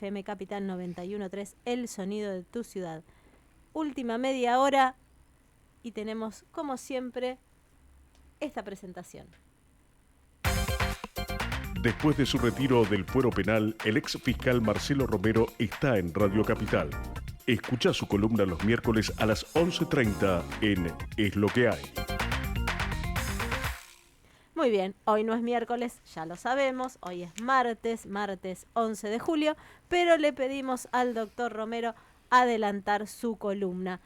FM Capital 91.3, el sonido de tu ciudad. Última media hora y tenemos, como siempre, esta presentación. Después de su retiro del fuero penal, el ex fiscal Marcelo Romero está en Radio Capital. Escucha su columna los miércoles a las 11:30 en Es lo que hay. Muy bien, hoy no es miércoles, ya lo sabemos, hoy es martes 11 de julio, pero le pedimos al doctor Romero adelantar su columna.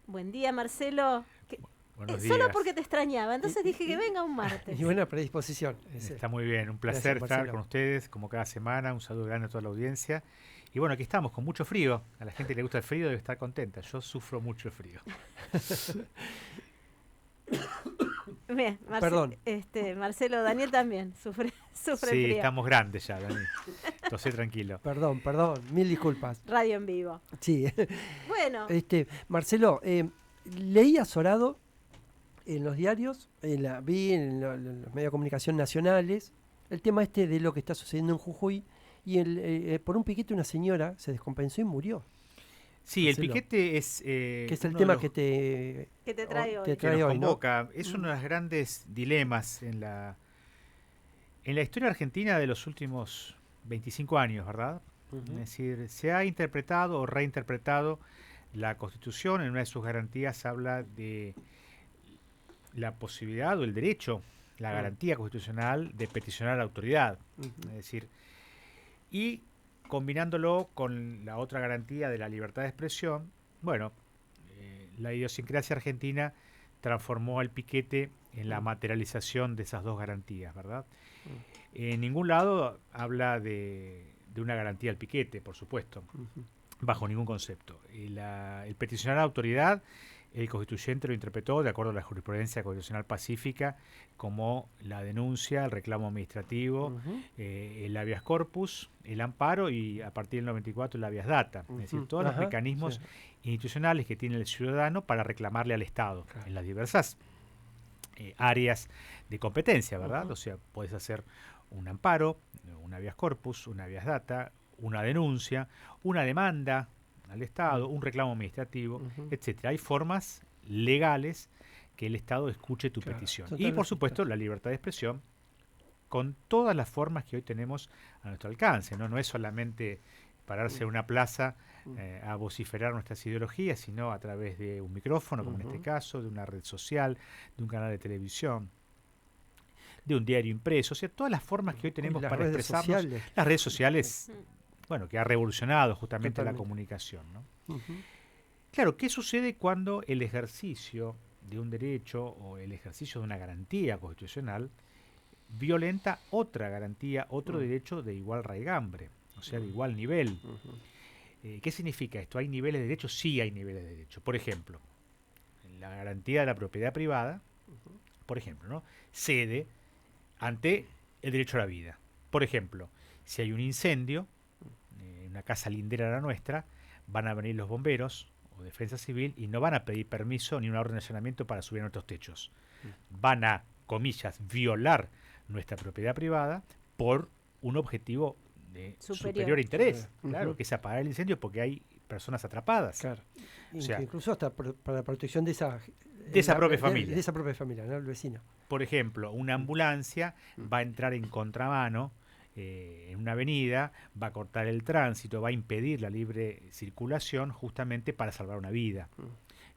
Buen día, Marcelo. Buenos días. Solo porque te extrañaba, entonces dije que venga un martes. Y buena predisposición. Está muy bien, un placer estar con ustedes como cada semana, un saludo grande a toda la audiencia. Y bueno, aquí estamos con mucho frío, a la gente que le gusta el frío debe estar contenta, yo sufro mucho el frío. Bien, Marcelo, Daniel también sufre sí, frío. estamos grandes ya, Daniel. Entonces tranquilo. Perdón, mil disculpas. Radio en vivo. Sí. Bueno. Marcelo, leí azorado en los diarios, vi en los medios de comunicación nacionales, el tema de lo que está sucediendo en Jujuy, y por un piquete una señora se descompensó y murió. Sí, Marcelo, el piquete es... que es el tema que te trae hoy. Te trae hoy, convoca. ¿no? Es uno de los grandes dilemas en la historia argentina de los últimos 25 años, ¿verdad? Es decir, se ha interpretado o reinterpretado la Constitución. En una de sus garantías habla de la posibilidad o el derecho, la garantía constitucional de peticionar a la autoridad. Es decir, y combinándolo con la otra garantía de la libertad de expresión, bueno, la idiosincrasia argentina transformó al piquete en la materialización de esas dos garantías, ¿verdad? En ningún lado habla de una garantía al piquete, por supuesto, bajo ningún concepto. El peticionar a la autoridad, el constituyente lo interpretó, de acuerdo a la jurisprudencia constitucional pacífica, como la denuncia, el reclamo administrativo, el habeas corpus, el amparo y, a partir del 94, el habeas data. Es decir, todos los mecanismos institucionales que tiene el ciudadano para reclamarle al Estado en las diversas áreas de competencia, ¿verdad? O sea, puedes hacer un amparo, un habeas corpus, un habeas data, una denuncia, una demanda al Estado, un reclamo administrativo, etcétera. Hay formas legales que el Estado escuche tu petición. Y, por supuesto, la libertad de expresión con todas las formas que hoy tenemos a nuestro alcance. No es solamente pararse en una plaza a vociferar nuestras ideologías, sino a través de un micrófono, como en este caso, de una red social, de un canal de televisión, de un diario impreso. O sea, todas las formas que hoy tenemos para expresarnos. Las redes sociales, bueno, que ha revolucionado justamente la comunicación, ¿no? Claro, ¿qué sucede cuando el ejercicio de un derecho o el ejercicio de una garantía constitucional violenta otra garantía, otro derecho de igual raigambre, o sea, de igual nivel? ¿Qué significa esto? ¿Hay niveles de derecho? Sí hay niveles de derecho. Por ejemplo, la garantía de la propiedad privada, por ejemplo, ¿no?, cede ante el derecho a la vida. Por ejemplo, si hay un incendio en una casa lindera a la nuestra, van a venir los bomberos o defensa civil y no van a pedir permiso ni una orden de allanamiento para subir a nuestros techos. Van a, comillas, violar nuestra propiedad privada por un objetivo de superior interés. Claro, que es apagar el incendio porque hay personas atrapadas. Claro. O sea, incluso hasta para la protección de esa propia familia. De esa propia familia, ¿no? El vecino. Por ejemplo, una ambulancia va a entrar en contramano en una avenida, va a cortar el tránsito, va a impedir la libre circulación justamente para salvar una vida,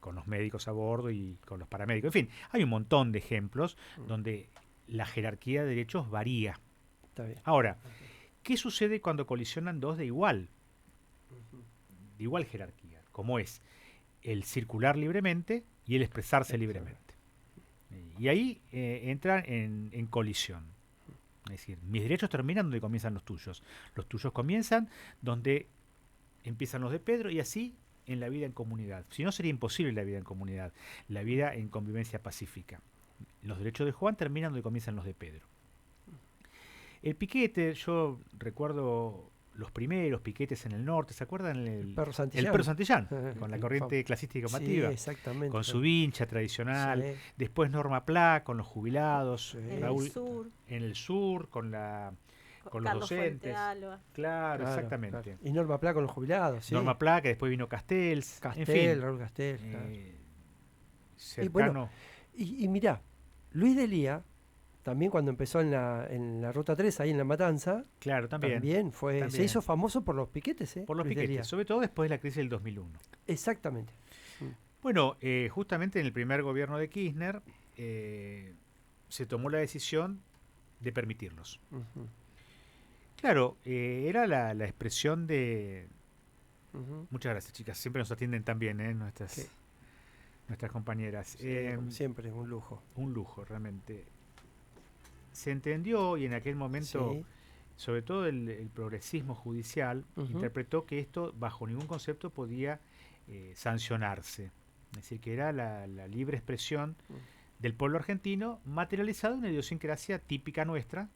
con los médicos a bordo y con los paramédicos. En fin, hay un montón de ejemplos donde la jerarquía de derechos varía. Está bien. Ahora, ¿qué sucede cuando colisionan dos de igual jerarquía? Como es el circular libremente y el expresarse libremente. Y ahí entran en colisión. Es decir, mis derechos terminan donde comienzan los tuyos comienzan donde empiezan los de Pedro, y así en la vida en comunidad. Si no, sería imposible la vida en comunidad, la vida en convivencia pacífica. Los derechos de Juan terminan donde comienzan los de Pedro. El piquete, yo recuerdo los primeros piquetes en el norte, ¿se acuerdan? El Perro Santillán, con la corriente clasista y combativa, sí, exactamente, con su vincha tradicional, sí. Después Norma Pla con los jubilados, sí. Raúl, en el sur, con la con los Carlos Fuente docentes. Alba. Claro, Claro, exactamente. claro. Y Norma Pla con los jubilados, sí. Norma Pla, que después vino Castells. Castel, en fin, Raúl Castel. Claro. cercano. Y mirá, Luis Delía, también cuando empezó en la Ruta 3, ahí en La Matanza, Claro, también. se también. hizo famoso por los piquetes, ¿eh? Por los Luis piquetes, Delía. sobre todo después de la crisis del 2001. Exactamente. Bueno, justamente en el primer gobierno de Kirchner se tomó la decisión de permitirlos. Ujú, Claro, era la expresión de... ujú. Muchas gracias, chicas. Siempre nos atienden tan bien, nuestras, Sí. nuestras compañeras. Sí, como siempre, un lujo. Un lujo, realmente. Se entendió y en aquel momento, Sí. sobre todo el progresismo judicial, Ujú. interpretó que esto bajo ningún concepto podía sancionarse. Es decir, que era la libre expresión del pueblo argentino materializado en una idiosincrasia típica nuestra,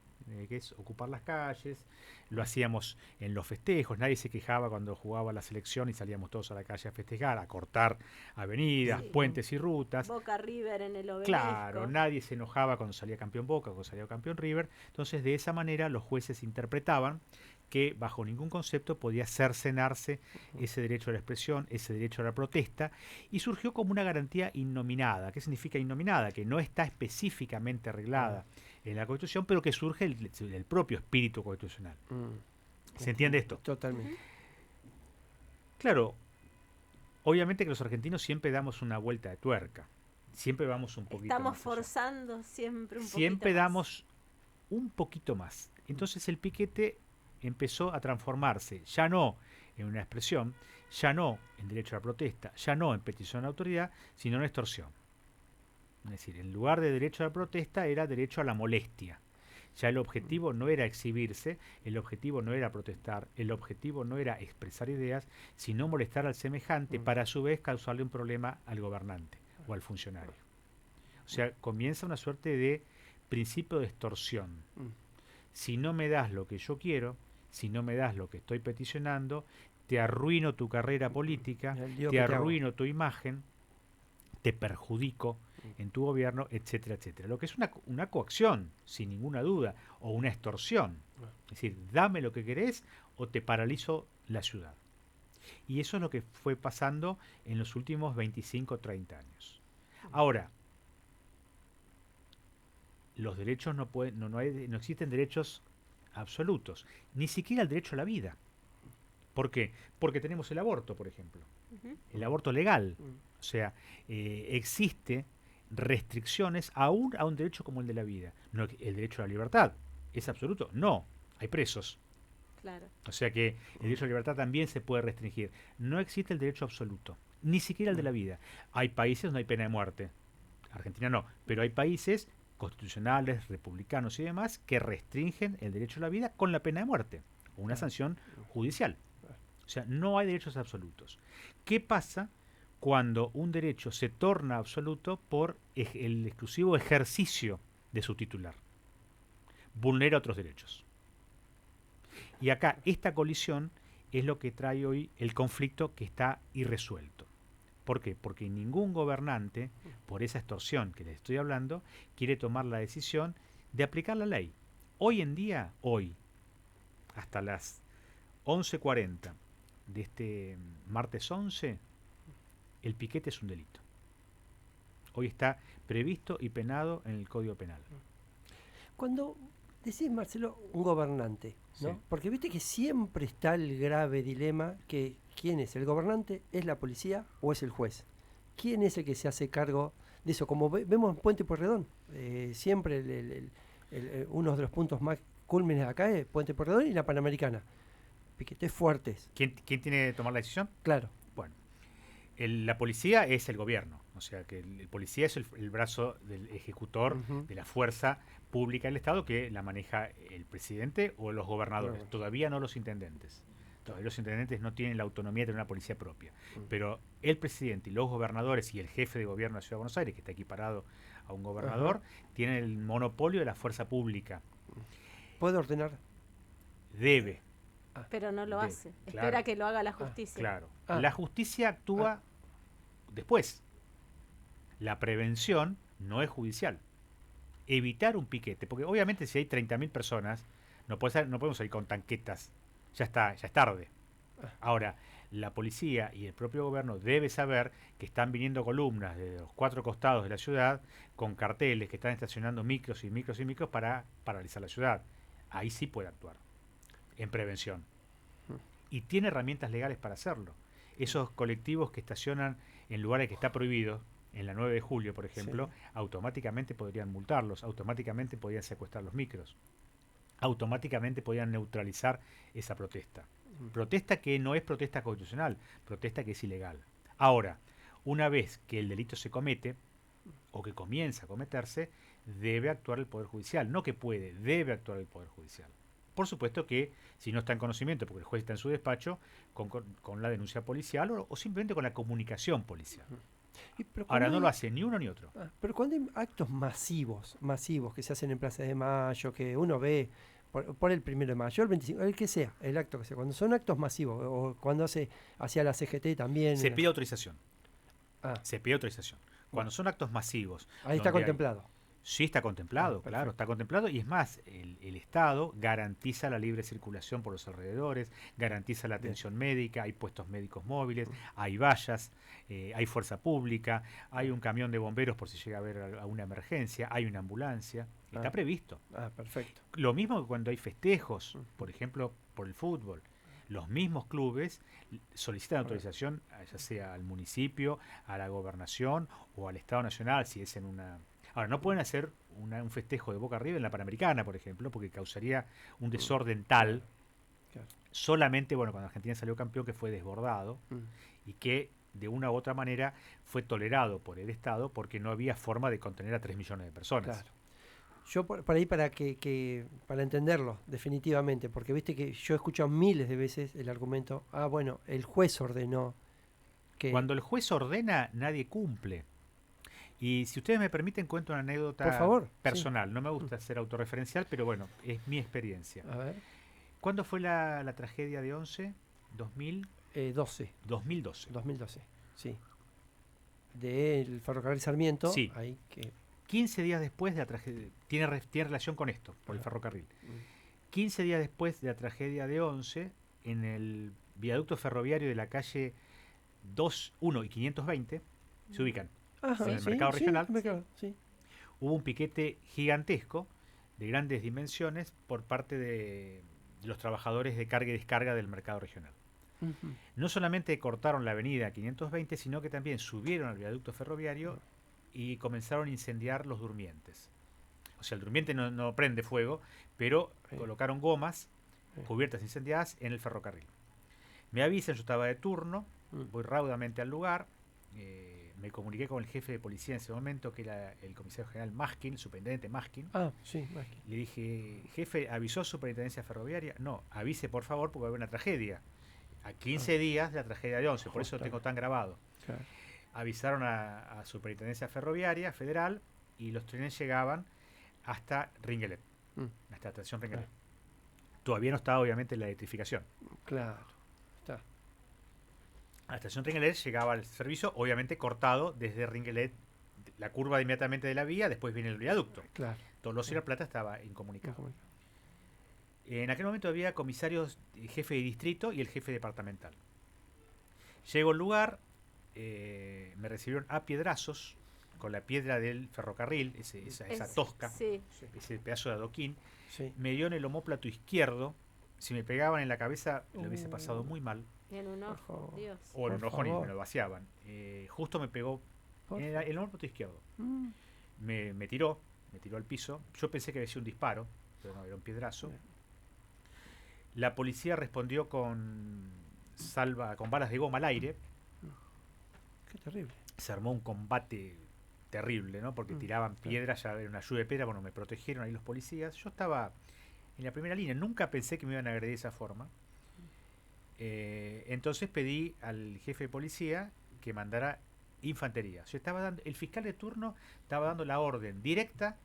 que es ocupar las calles. Lo hacíamos en los festejos, nadie se quejaba cuando jugaba la selección y salíamos todos a la calle a festejar, a cortar avenidas, Sí. puentes y rutas. Boca River en el Obelisco. Claro, nadie se enojaba cuando salía campeón Boca o cuando salía campeón River. Entonces, de esa manera, los jueces interpretaban que bajo ningún concepto podía cercenarse ese derecho a la expresión, ese derecho a la protesta, y surgió como una garantía innominada. ¿Qué significa innominada? Que no está específicamente arreglada en la Constitución, pero que surge del propio espíritu constitucional. ¿Se entiende esto? Totalmente. Claro, obviamente que los argentinos siempre damos una vuelta de tuerca. Siempre vamos un poquito Estamos más allá. forzando siempre un poquito Siempre más. damos un poquito más. Entonces el piquete empezó a transformarse, ya no en una expresión, ya no en derecho a la protesta, ya no en petición a la autoridad, sino en extorsión. Es decir, en lugar de derecho a la protesta era derecho a la molestia. Ya el objetivo no era exhibirse, el objetivo no era protestar, el objetivo no era expresar ideas, sino molestar al semejante para a su vez causarle un problema al gobernante o al funcionario. O sea, comienza una suerte de principio de extorsión. Si no me das lo que yo quiero, si no me das lo que estoy peticionando, te arruino tu carrera política, El lío te que te hago. arruino tu imagen, te perjudico en tu gobierno, etcétera, etcétera. Lo que es una coacción, sin ninguna duda, o una extorsión. Es decir, dame lo que querés o te paralizo la ciudad. Y eso es lo que fue pasando en los últimos 25 o 30 años. Ahora, los derechos no existen derechos absolutos, ni siquiera el derecho a la vida. ¿Por qué? Porque tenemos el aborto, por ejemplo, el aborto legal. O sea, existe restricciones aún a un derecho como el de la vida. No, el derecho a la libertad es absoluto. No, hay presos. Claro. O sea que el derecho a la libertad también se puede restringir. No existe el derecho absoluto, ni siquiera el de la vida. Hay países donde hay pena de muerte. Argentina no, pero hay países constitucionales, republicanos y demás que restringen el derecho a la vida con la pena de muerte o una sanción judicial. O sea, no hay derechos absolutos. ¿Qué pasa cuando un derecho se torna absoluto por el exclusivo ejercicio de su titular? Vulnera otros derechos. Y acá esta colisión es lo que trae hoy el conflicto que está irresuelto. ¿Por qué? Porque ningún gobernante, por esa extorsión que les estoy hablando, quiere tomar la decisión de aplicar la ley. Hoy en día, hasta las 11:40 de este martes 11, el piquete es un delito. Hoy está previsto y penado en el Código Penal. Cuando decís, Marcelo, un gobernante, ¿no? Sí. Porque viste que siempre está el grave dilema que ¿quién es el gobernante? ¿Es la policía o es el juez? ¿Quién es el que se hace cargo de eso? Como vemos en Puente Pueyrredón, siempre uno de los puntos más cúlmines acá es Puente Pueyrredón y la Panamericana. Piquetes fuertes, ¿Quién tiene que tomar la decisión? claro. Bueno, la policía es el gobierno, o sea que el policía es el brazo del ejecutor Ujú. de la fuerza pública del Estado que la maneja el presidente o los gobernadores, Bueno. todavía no los intendentes. Todavía los intendentes no tienen la autonomía de tener una policía propia, pero el presidente y los gobernadores y el jefe de gobierno de la Ciudad de Buenos Aires, que está equiparado a un gobernador, tienen el monopolio de la fuerza pública. ¿Puede ordenar? Debe. Pero no lo De- hace. claro. Espera que lo haga la justicia. Claro. Ah. La justicia actúa después. La prevención no es judicial. Evitar un piquete, porque obviamente si hay 30.000 personas, No podemos salir con tanquetas. Ya está, ya es tarde. Ahora, la policía y el propio gobierno debe saber que están viniendo columnas de los 4 costados de la ciudad con carteles que están estacionando micros y micros y micros para paralizar la ciudad. Ahí sí puede actuar en prevención. Y tiene herramientas legales para hacerlo. Esos colectivos que estacionan en lugares que está prohibido, en la 9 de julio, por ejemplo, automáticamente podrían multarlos, automáticamente podrían secuestrar los micros, automáticamente podrían neutralizar esa protesta. Protesta que no es protesta constitucional, protesta que es ilegal. Ahora, una vez que el delito se comete, o que comienza a cometerse, debe actuar el Poder Judicial. No que puede, debe actuar el Poder Judicial. Por supuesto que, si no está en conocimiento, porque el juez está en su despacho, con la denuncia policial o simplemente con la comunicación policial. Ahora no lo hace ni uno ni otro. Pero cuando hay actos masivos que se hacen en Plaza de Mayo, que uno ve por el 1 de mayo, el 25, el que sea, el acto que sea, cuando son actos masivos, o cuando hacía la CGT también. Se pide autorización. Se pide autorización. Cuando son actos masivos. Ahí está contemplado. Sí, está contemplado, claro, está contemplado. Y es más, el Estado garantiza la libre circulación por los alrededores, garantiza la atención médica, hay puestos médicos móviles, hay vallas, hay fuerza pública, hay un camión de bomberos por si llega a haber alguna emergencia, hay una ambulancia, está previsto. Perfecto. Lo mismo que cuando hay festejos, por ejemplo, por el fútbol. Los mismos clubes solicitan autorización, ya sea al municipio, a la gobernación o al Estado Nacional, si es en una... Ahora, no pueden hacer un festejo de Boca River en la Panamericana, por ejemplo, porque causaría un desorden tal, solamente, bueno, cuando Argentina salió campeón, que fue desbordado, y que de una u otra manera fue tolerado por el Estado porque no había forma de contener a 3 millones de personas. Claro. Yo por ahí para entenderlo definitivamente, porque viste que yo he escuchado miles de veces el argumento, bueno, el juez ordenó que... Cuando el juez ordena, nadie cumple. Y si ustedes me permiten, cuento una anécdota por favor, personal. No me gusta ser autorreferencial, pero bueno, es mi experiencia. A ver. ¿Cuándo fue la tragedia de 11? 2012. 2012, sí. Del ferrocarril Sarmiento. Sí. Ahí que... 15 días después de la tragedia, tiene relación con esto, por el ferrocarril. 15 días después de la tragedia de 11, en el viaducto ferroviario de la calle 1 y 520, se ubican. En el mercado regional, hubo un piquete gigantesco de grandes dimensiones por parte de los trabajadores de carga y descarga del mercado regional. No solamente cortaron la avenida 520, sino que también subieron al viaducto ferroviario y comenzaron a incendiar los durmientes. O sea, el durmiente no prende fuego, pero colocaron gomas, cubiertas incendiadas en el ferrocarril. Me avisan, yo estaba de turno, voy raudamente al lugar, me comuniqué con el jefe de policía en ese momento, que era el comisario general Maskin, el superintendente Maskin. Maskin. Le dije, jefe, ¿avisó Superintendencia Ferroviaria? No, avise por favor porque va a haber una tragedia. A 15 días de la tragedia de 11, por eso lo tengo tan grabado. Claro. Avisaron a Superintendencia Ferroviaria Federal y los trenes llegaban hasta Ringelet, hasta la estación Ringelet. Todavía no estaba obviamente la electrificación. Claro, está. A la estación Ringelet llegaba el servicio, obviamente cortado desde Ringelet, la curva inmediatamente de la vía, después viene el viaducto. Claro. Tolosa y La Plata estaba incomunicado. En aquel momento había comisarios, jefe de distrito y el jefe departamental. Llego al lugar, me recibieron a piedrazos con la piedra del ferrocarril, esa tosca, ese pedazo de adoquín. Me dio en el omóplato izquierdo. Si me pegaban en la cabeza, lo hubiese pasado muy mal. En un ojo, Dios. O en un ojo ni me lo vaciaban. Justo me pegó en el omóplato izquierdo. Me tiró al piso. Yo pensé que había sido un disparo, pero no, era un piedrazo. La policía respondió con balas de goma al aire. Qué terrible. Se armó un combate terrible, ¿no? Porque tiraban piedras, ya era una lluvia de piedra. Bueno, me protegieron ahí los policías. Yo estaba en la primera línea. Nunca pensé que me iban a agredir de esa forma. Entonces pedí al jefe de policía que mandara infantería. Yo el fiscal de turno estaba dando la orden directa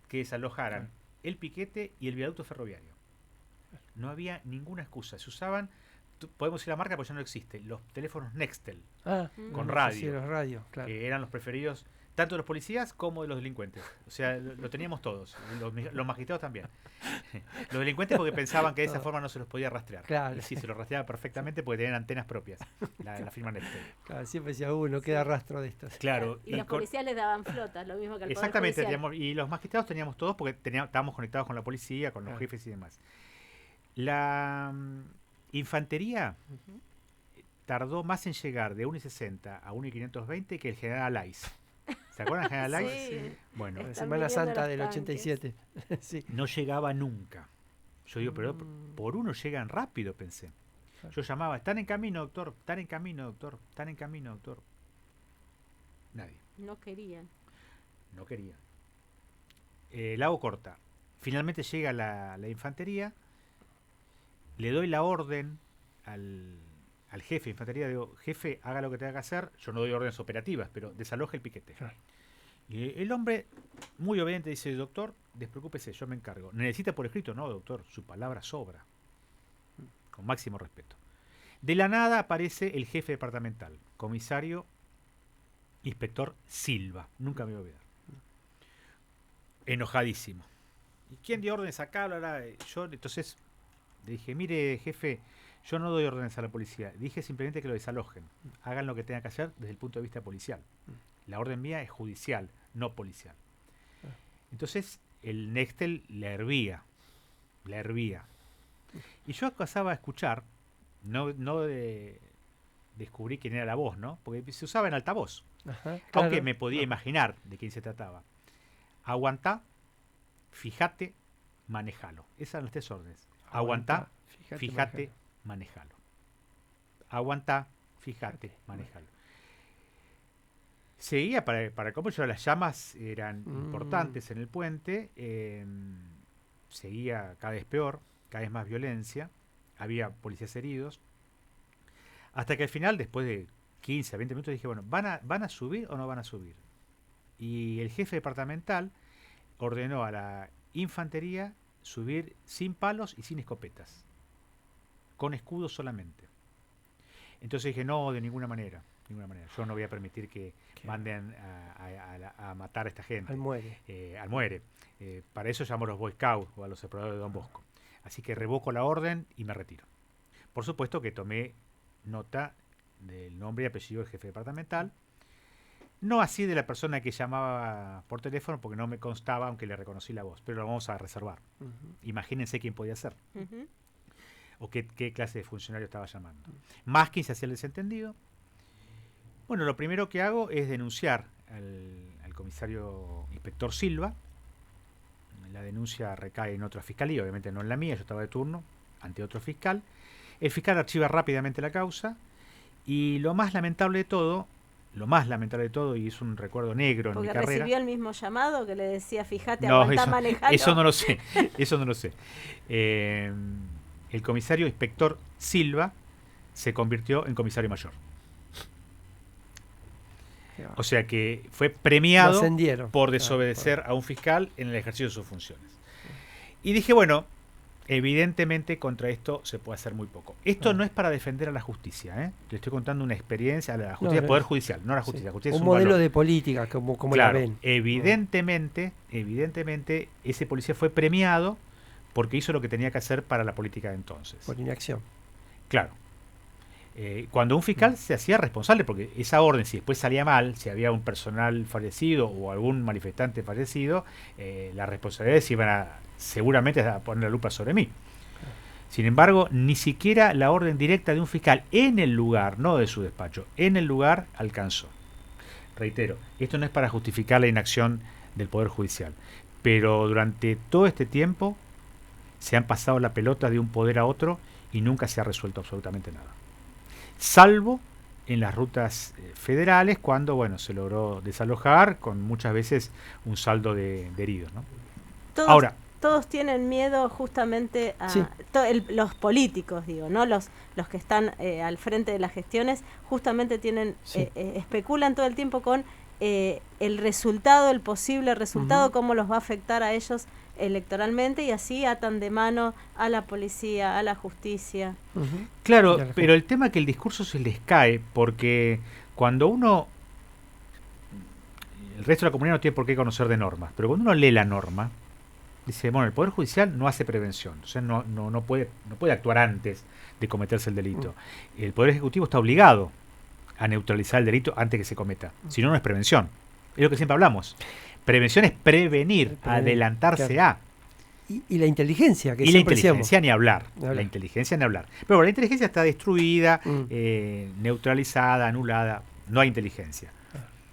que desalojaran el piquete y el viaducto ferroviario. No había ninguna excusa. Se usaban, podemos decir la marca porque ya no existe, los teléfonos Nextel con radio, sí, los radios, claro, que eran los preferidos tanto de los policías como de los delincuentes. O sea, lo teníamos todos, los magistrados también. Los delincuentes porque pensaban que de esa forma no se los podía rastrear. Claro. Y sí, se los rastreaba perfectamente porque tenían antenas propias, la firma Nextel. Claro, siempre decía, no queda rastro de estos. Claro. Y los policías les daban flotas, lo mismo que al Exactamente, Poder Judicial. y los magistrados teníamos todos porque estábamos conectados con la policía, con los jefes y demás. La infantería tardó más en llegar de 1.60 a 1.520 que el general Alais. ¿Se acuerdan del general Alais? Sí. Bueno, La Están Semana viniendo Santa los del tanques. 87. Sí. no llegaba nunca. Yo digo, pero por uno llegan rápido, pensé. Yo llamaba, están en camino, doctor, están en camino, doctor, están en camino, doctor. Nadie, No querían. no quería. La hago corta. Finalmente llega la infantería, le doy la orden al jefe de infantería, digo, jefe, haga lo que tenga que hacer, yo no doy órdenes operativas, pero desaloje el piquete. Claro. Y el hombre, muy obediente, dice, doctor, despreocúpese, yo me encargo. ¿Necesita por escrito? No, doctor, su palabra sobra. Con máximo respeto. De la nada aparece el jefe departamental, comisario, inspector Silva, nunca me voy a olvidar. Enojadísimo. ¿Y quién dio órdenes acá? Bla, bla? Yo, entonces, le dije, mire, jefe, yo no doy órdenes a la policía. Dije simplemente que lo desalojen. Hagan lo que tengan que hacer desde el punto de vista policial. La orden mía es judicial, no policial. Entonces, el Nextel la hervía. Y yo pasaba a escuchar, descubrí quién era la voz, ¿no? Porque se usaba en altavoz. Ajá, Aunque claro. me podía imaginar de quién se trataba. Aguantá, fíjate, manejalo. Esas eran las 3 órdenes. Aguantá, fíjate, manejalo. Aguantá, fíjate, manejalo. Seguía, para cómo yo las llamas eran importantes en el puente, seguía cada vez peor, cada vez más violencia, había policías heridos, hasta que al final, después de 15 a 20 minutos, dije, bueno, ¿van a subir o no van a subir? Y el jefe departamental ordenó a la infantería subir sin palos y sin escopetas, con escudos solamente. Entonces dije, no, de ninguna manera. Yo no voy a permitir que manden a matar a esta gente. Al muere. Al muere. Para eso llamo a los Boy Scouts o a los exploradores de Don Bosco. Así que revoco la orden y me retiro. Por supuesto que tomé nota del nombre y apellido del jefe departamental. No así de la persona que llamaba por teléfono porque no me constaba, aunque le reconocí la voz. Pero lo vamos a reservar. Imagínense quién podía ser. O qué clase de funcionario estaba llamando. Más que se hacía el desentendido. Bueno, lo primero que hago es denunciar al comisario inspector Silva. La denuncia recae en otra fiscalía, obviamente no en la mía, yo estaba de turno ante otro fiscal. El fiscal archiva rápidamente la causa y lo más lamentable de todo, y es un recuerdo negro en mi Porque carrera. recibió el mismo llamado que le decía, fíjate, No, aguantá, manejalo. eso no lo sé, el comisario inspector Silva se convirtió en comisario mayor. O sea que fue premiado Lo ascendieron. por desobedecer a un fiscal en el ejercicio de sus funciones. Y dije, bueno, evidentemente contra esto se puede hacer muy poco. Esto no es para defender a la justicia, ¿eh? Le estoy contando una experiencia a la justicia, Poder Judicial, no a la justicia. La justicia es un modelo valor. de política, como Claro, la ven. evidentemente, ese policía fue premiado porque hizo lo que tenía que hacer para la política de entonces. Por inacción. Claro. Cuando un fiscal se hacía responsable, porque esa orden, si después salía mal, si había un personal fallecido o algún manifestante fallecido, las responsabilidades iban seguramente a poner la lupa sobre mí. Sin embargo, ni siquiera la orden directa de un fiscal en el lugar, no de su despacho, en el lugar alcanzó. Reitero, esto no es para justificar la inacción del Poder Judicial, pero durante todo este tiempo se han pasado la pelota de un poder a otro y nunca se ha resuelto absolutamente nada. Salvo en las rutas federales, cuando bueno se logró desalojar con muchas veces un saldo de heridos, ¿no? Todos tienen miedo justamente a Sí. los políticos, digo, ¿no? Los que están al frente de las gestiones justamente tienen Sí. especulan todo el tiempo con el resultado, el posible resultado, cómo los va a afectar a ellos electoralmente, y así atan de mano a la policía, a la justicia. Claro, Ya, pero el tema es que el discurso se les cae, porque cuando uno, el resto de la comunidad no tiene por qué conocer de normas, pero cuando uno lee la norma, dice, bueno, el Poder Judicial no hace prevención, entonces no puede actuar antes de cometerse el delito. El Poder Ejecutivo está obligado a neutralizar el delito antes que se cometa, si no, no es prevención. Es lo que siempre hablamos. Prevención es prevenir, adelantarse claro. Y la inteligencia, que y la siempre inteligencia decíamos. ni hablar. La inteligencia ni hablar. Pero la inteligencia está destruida, neutralizada, anulada. No hay inteligencia.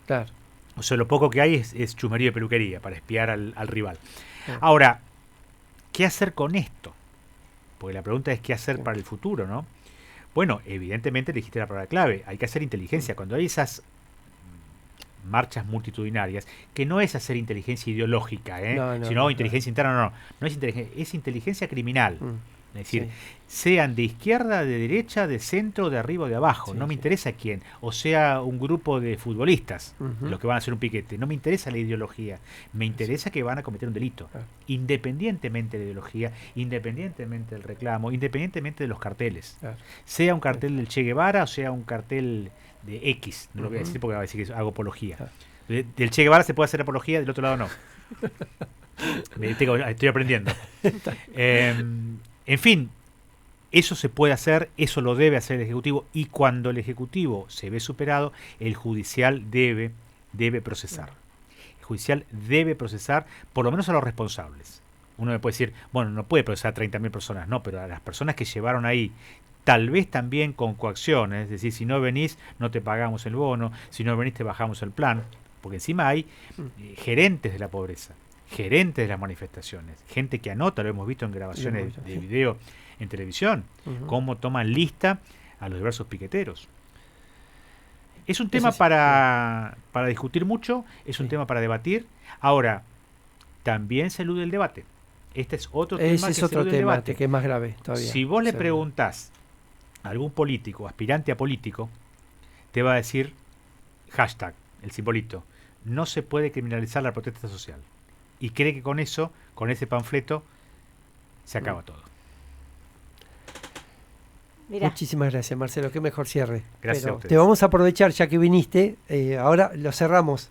Claro. O sea, lo poco que hay es chusmería de peluquería para espiar al rival. Claro. Ahora, ¿qué hacer con esto? Porque la pregunta es qué hacer para el futuro, ¿no? Bueno, evidentemente dijiste la palabra clave. Hay que hacer inteligencia. Cuando hay esas marchas multitudinarias, que no es hacer inteligencia ideológica, sino inteligencia interna, no es inteligencia criminal. Es decir, sean de izquierda, de derecha, de centro, de arriba o de abajo, no me interesa quién, o sea un grupo de futbolistas los que van a hacer un piquete, no me interesa la ideología, me interesa que van a cometer un delito, independientemente de la ideología, independientemente del reclamo, independientemente de los carteles, sea un cartel del Che Guevara o sea un cartel de X, no lo voy a decir porque va a decir que hago apología. Del Che Guevara se puede hacer apología, del otro lado no. Estoy aprendiendo. En fin, eso se puede hacer, eso lo debe hacer el Ejecutivo, y cuando el Ejecutivo se ve superado, el Judicial debe procesar. El Judicial debe procesar por lo menos a los responsables. Uno me puede decir, bueno, no puede procesar a 30.000 personas, no, pero a las personas que llevaron ahí, tal vez también con coacciones, es decir, si no venís, no te pagamos el bono, si no venís, te bajamos el plan, porque encima hay gerentes de la pobreza, gerentes de las manifestaciones, gente que anota, lo hemos visto en grabaciones de video en televisión, cómo toman lista a los diversos piqueteros. Es un tema para discutir mucho, es un tema para debatir. Ahora, también se elude el debate. Este es otro tema Ese es otro tema que es más grave todavía. Si vos le preguntás a algún político, aspirante a político, te va a decir hashtag, el simbolito, no se puede criminalizar la protesta social. Y cree que con eso, con ese panfleto, se acaba todo. Mirá. Muchísimas gracias, Marcelo. Qué mejor cierre. Gracias a Pero ustedes. te vamos a aprovechar ya que viniste. Ahora lo cerramos.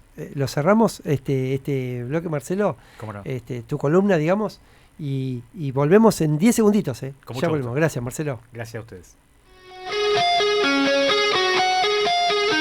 Este bloque, Marcelo. ¿Cómo no? Tu columna, digamos. Y volvemos en 10 segunditos. Con Ya mucho volvemos. gusto. Gracias, Marcelo. Gracias a ustedes.